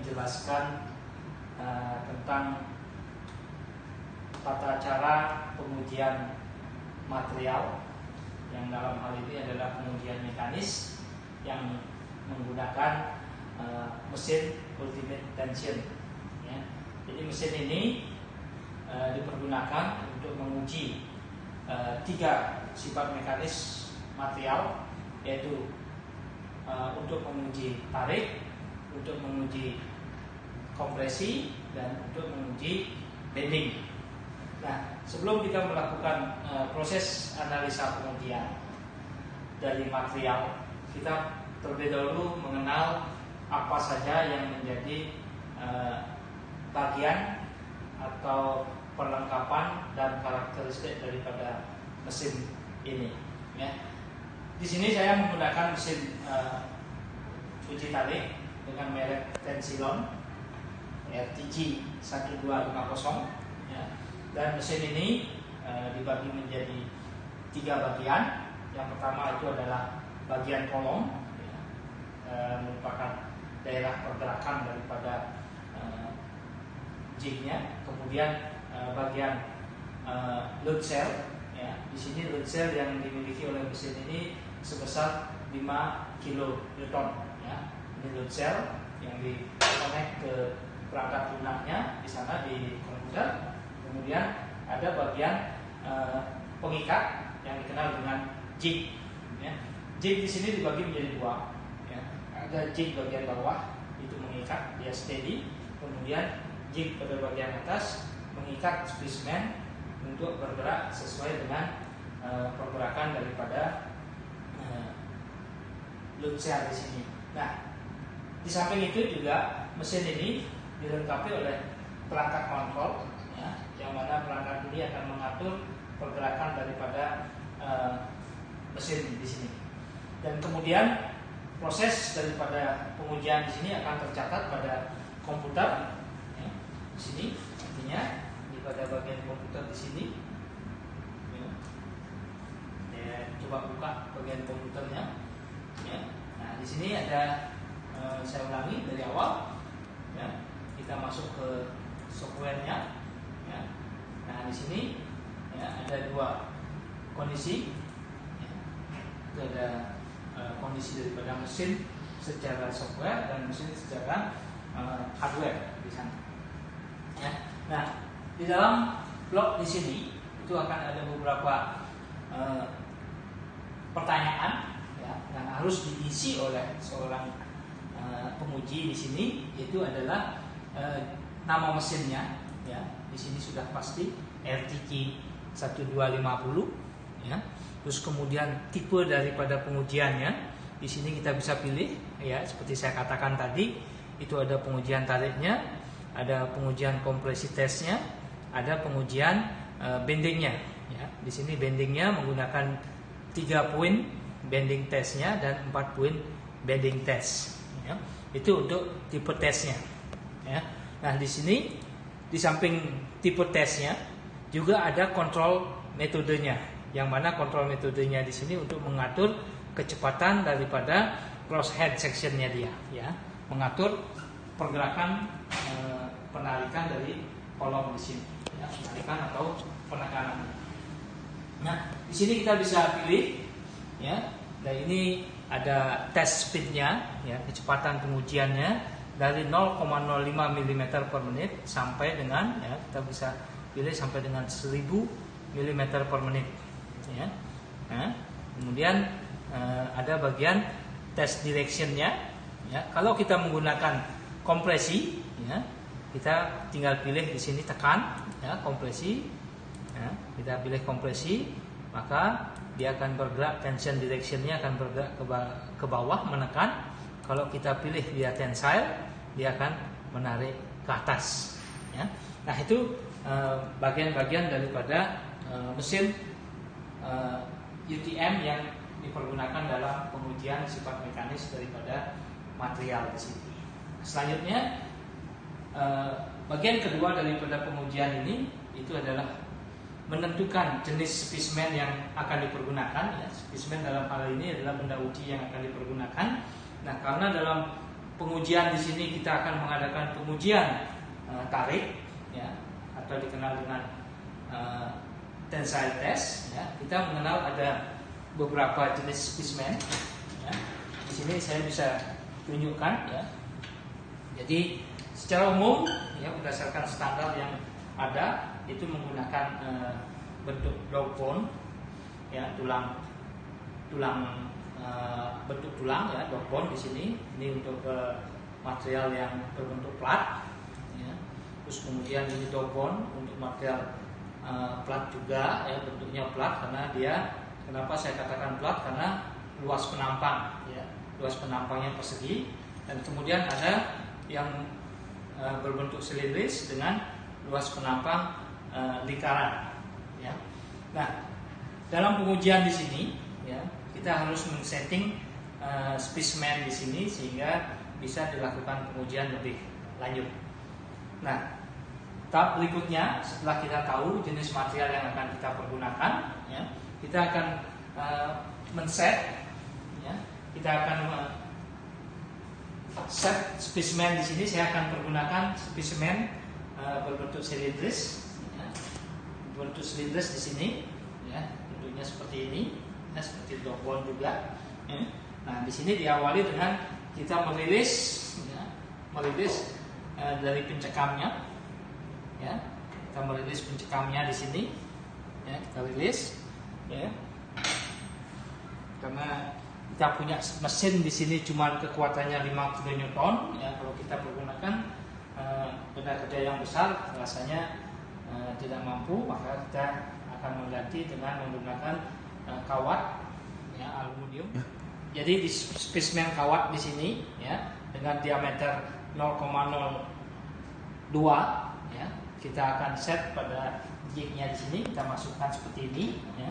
menjelaskan tentang tata cara pengujian material, yang dalam hal ini adalah pengujian mekanis yang menggunakan mesin ultimate tension. Ya. Jadi mesin ini dipergunakan untuk menguji 3 sifat mekanis material, yaitu untuk menguji tarik, untuk menguji kompresi, dan untuk menguji bending. Nah, sebelum kita melakukan proses analisa pengujian dari material, kita terlebih dahulu mengenal apa saja yang menjadi bagian atau perlengkapan dan karakteristik daripada mesin ini. Ya. Di sini saya menggunakan mesin uji tarik dengan merek Tensilon RTG 1250. Ya. Dan mesin ini dibagi menjadi 3 bagian. Yang pertama itu adalah bagian kolom, ya, merupakan daerah pergerakan daripada jignya. Kemudian bagian load cell, ya. Di sini load cell yang dimiliki oleh mesin ini sebesar 5 kN. Ya. Ini load cell yang dikonek ke perangkat lunaknya di sana di komputer. Kemudian ada bagian pengikat yang dikenal dengan jig. Ya. Jig di sini dibagi menjadi 2. Ya. Ada jig bagian bawah, itu mengikat, dia steady. Kemudian jig pada bagian atas mengikat spesimen untuk bergerak sesuai dengan pergerakan daripada load cell di sini. Nah, di samping itu juga mesin ini dilengkapi oleh perangkat kontrol, ya, yang mana perangkat ini akan mengatur pergerakan daripada mesin di sini. Dan kemudian proses daripada pengujian di sini akan tercatat pada komputer. Ya, di sini artinya di pada bagian komputer di sini. Ya, coba buka bagian komputernya. Ya. Nah, di sini ada saya ulangi dari awal. Ya, kita masuk ke softwarenya. Ya. Nah, di sini ya, ada 2 kondisi. Ya. Itu ada kondisi daripada mesin secara software dan mesin secara hardware di sana. Ya. Nah, di dalam blok di sini itu akan ada beberapa pertanyaan, ya, yang harus diisi oleh seorang penguji di sini. Itu adalah nama mesinnya, ya. Di sini sudah pasti RTG 1250, ya. Terus kemudian tipe daripada pengujiannya. Di sini kita bisa pilih, ya, seperti saya katakan tadi, itu ada pengujian tariknya, ada pengujian kompresi tesnya, ada pengujian bendingnya, ya. Di sini bendingnya menggunakan 3 poin bending testnya dan 4 poin bending test, ya. Itu untuk tipe tesnya, ya. Nah, di sini di samping tipe tesnya juga ada kontrol metodenya, yang mana kontrol metodenya di sini untuk mengatur kecepatan daripada crosshead sectionnya dia, ya, mengatur pergerakan penarikan dari kolom di sini, ya, penarikan atau penekanan. Nah, di sini kita bisa pilih, ya, dan ini ada test speednya, ya, kecepatan pengujiannya dari 0,05 mm per menit sampai dengan, ya, kita bisa pilih sampai dengan 1000 mm per menit, ya. Nah, kemudian ada bagian test directionnya, ya. Kalau kita menggunakan kompresi, ya, kita tinggal pilih di sini tekan, ya, kompresi. Ya, kita pilih kompresi, maka dia akan bergerak, tension directionnya akan bergerak ke bawah menekan. Kalau kita pilih dia tensile, dia akan menarik ke atas, ya. Nah, itu bagian-bagian daripada mesin UTM yang dipergunakan dalam pengujian sifat mekanis daripada material di sini. Selanjutnya, bagian kedua daripada pengujian ini itu adalah menentukan jenis spesimen yang akan dipergunakan, ya. Spesimen dalam hal ini adalah benda uji yang akan dipergunakan. Nah, karena dalam pengujian di sini kita akan mengadakan pengujian tarik, ya, atau dikenal dengan tensile test. Ya. Kita mengenal ada beberapa jenis spesimen. Ya. Di sini saya bisa tunjukkan. Ya. Jadi secara umum, ya, berdasarkan standar yang ada itu menggunakan bentuk dog bone, ya, bentuk tulang, ya, dog bone di sini. Ini untuk material yang berbentuk plat, ya. Terus kemudian ini dog bone untuk material plat juga, ya, bentuknya plat karena dia, kenapa saya katakan plat, karena luas penampang, ya, luas penampangnya persegi. Dan kemudian ada yang berbentuk silindris dengan luas penampang lingkaran, ya. Nah, dalam pengujian di sini, ya, kita harus men-setting spesimen di sini sehingga bisa dilakukan pengujian lebih lanjut. Nah, tahap berikutnya setelah kita tahu jenis material yang akan kita pergunakan, ya, kita akan men-set, ya, kita akan set spesimen di sini. Saya akan pergunakan spesimen berbentuk silindris, ya, berbentuk silindris di sini, ya, bentuknya seperti ini, ya, seperti dog bone juga. Ya. Nah, di sini diawali dengan kita merilis, ya, dari pencekamnya, ya, kita merilis pencekamnya di sini, ya, kita rilis, ya, karena kita punya mesin di sini cuma kekuatannya 5 kN, ya, kalau kita pergunakan benda kerja yang besar rasanya tidak mampu, maka kita akan mengganti dengan menggunakan kawat, ya, aluminium. Jadi di spesimen kawat di sini, ya, dengan diameter 0,02, ya, kita akan set pada jignya di sini, kita masukkan seperti ini, ya.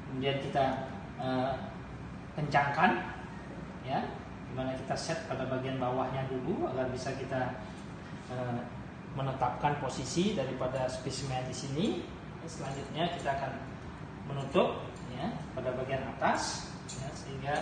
Kemudian kita kencangkan, ya, dimana kita set pada bagian bawahnya dulu agar bisa kita menetapkan posisi daripada spesimen di sini. Selanjutnya kita akan menutup, ya, pada bagian atas, ya, sehingga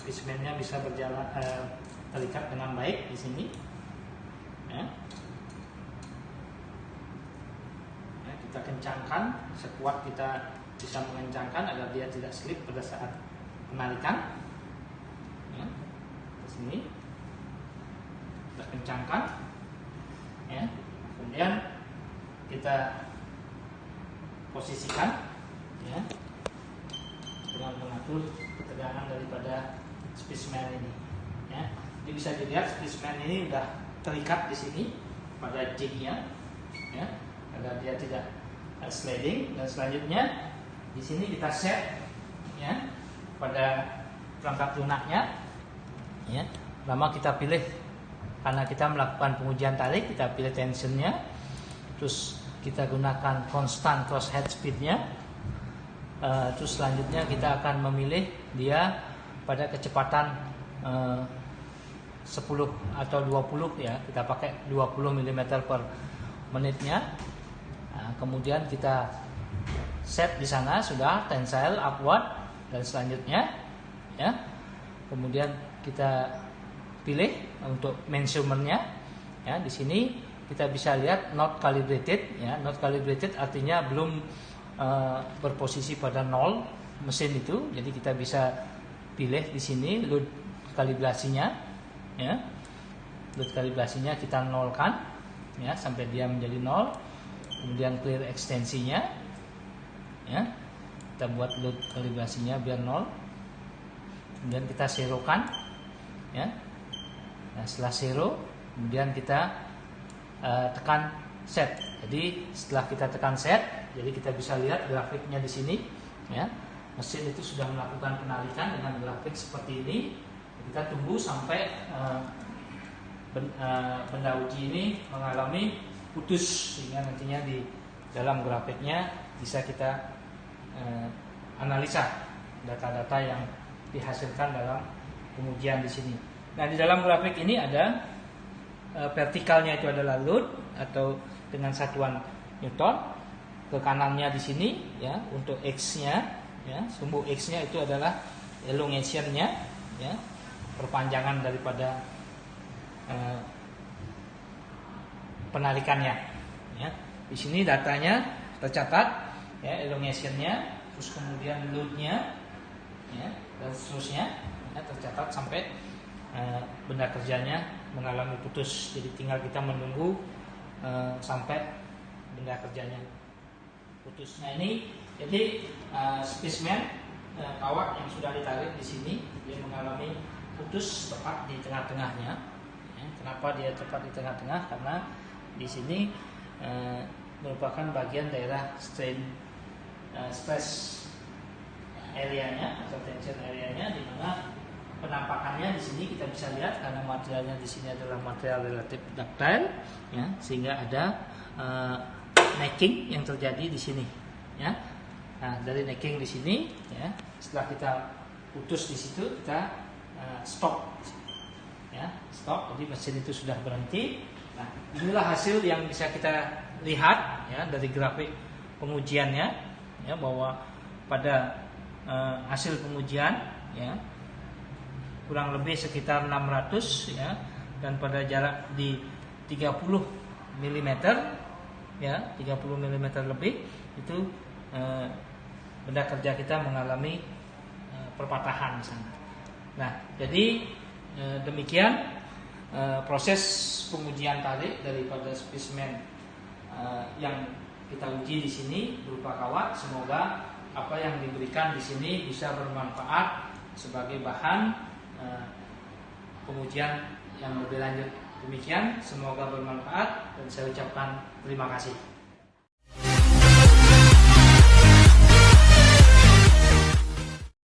spesimennya bisa berjalan terikat dengan baik di sini, ya. Ya, kita kencangkan sekuat kita bisa mengencangkan agar dia tidak slip pada saat penarikan, ya, di sini kita kencangkan, ya. Kemudian kita posisikan, ya, dengan mengatur ketegangan daripada spesimen ini, ya. Jadi bisa dilihat spesimen ini sudah terikat di sini pada jignya, ya, agar dia tidak sliding. Dan selanjutnya di sini kita set, ya, pada perangkat lunaknya, ya. Pertama kita pilih, karena kita melakukan pengujian tarik, kita pilih tensionnya, terus kita gunakan constant crosshead speednya. Terus selanjutnya kita akan memilih dia pada kecepatan 10 atau 20, ya, kita pakai 20 mm per menitnya. Nah, kemudian kita set di sana sudah tensile upward, dan selanjutnya, ya, kemudian kita pilih untuk measurementnya, ya. Di sini kita bisa lihat not calibrated, ya. Not calibrated artinya belum berposisi pada 0 mesin itu. Jadi kita bisa pilih di sini load kalibrasinya, ya. Load kalibrasinya kita nolkan, ya, sampai dia menjadi 0. Kemudian clear ekstensinya, ya, kita buat load kalibrasinya biar 0. Kemudian kita zerokan, ya. Nah, setelah zero, kemudian kita tekan set. Jadi setelah kita tekan set, jadi kita bisa lihat grafiknya di sini, ya. Mesin itu sudah melakukan penarikan dengan grafik seperti ini. Kita tunggu sampai benda uji ini mengalami putus, sehingga nantinya di dalam grafiknya bisa kita analisa data-data yang dihasilkan dalam pengujian di sini. Nah, di dalam grafik ini ada vertikalnya itu adalah load atau dengan satuan Newton. Ke kanannya di sini, ya, untuk X-nya ya, sumbu X-nya itu adalah elongation-nya, ya, perpanjangan daripada penarikannya, ya. Di sini datanya tercatat, ya, elongation-nya, terus kemudian load-nya, ya, dan seterusnya, ya, tercatat sampai benda kerjanya mengalami putus. Jadi tinggal kita menunggu sampai benda kerjanya putus. Nah ini jadi spesimen kawat yang sudah ditarik di sini, dia mengalami putus tepat di tengah-tengahnya. Ya, kenapa dia tepat di tengah-tengah? Karena di sini merupakan bagian daerah stress area-nya atau tension area-nya, di mana penampakannya di sini kita bisa lihat karena materialnya di sini adalah material relatif ductile, ya, sehingga ada necking yang terjadi di sini, ya. Nah, dari necking di sini, ya, setelah kita putus di situ, kita stop, ya, stop. Jadi mesin itu sudah berhenti. Nah, inilah hasil yang bisa kita lihat, ya, dari grafik pengujiannya, ya, bahwa pada hasil pengujian, ya, kurang lebih sekitar 600, ya, dan pada jarak di 30 mm, ya, 30 mm lebih itu benda kerja kita mengalami perpatahan di sana. Nah, jadi demikian proses pengujian tarik daripada spesimen yang kita uji di sini berupa kawat. Semoga apa yang diberikan di sini bisa bermanfaat sebagai bahan pengujian yang lebih lanjut. Demikian, semoga bermanfaat dan saya ucapkan terima kasih.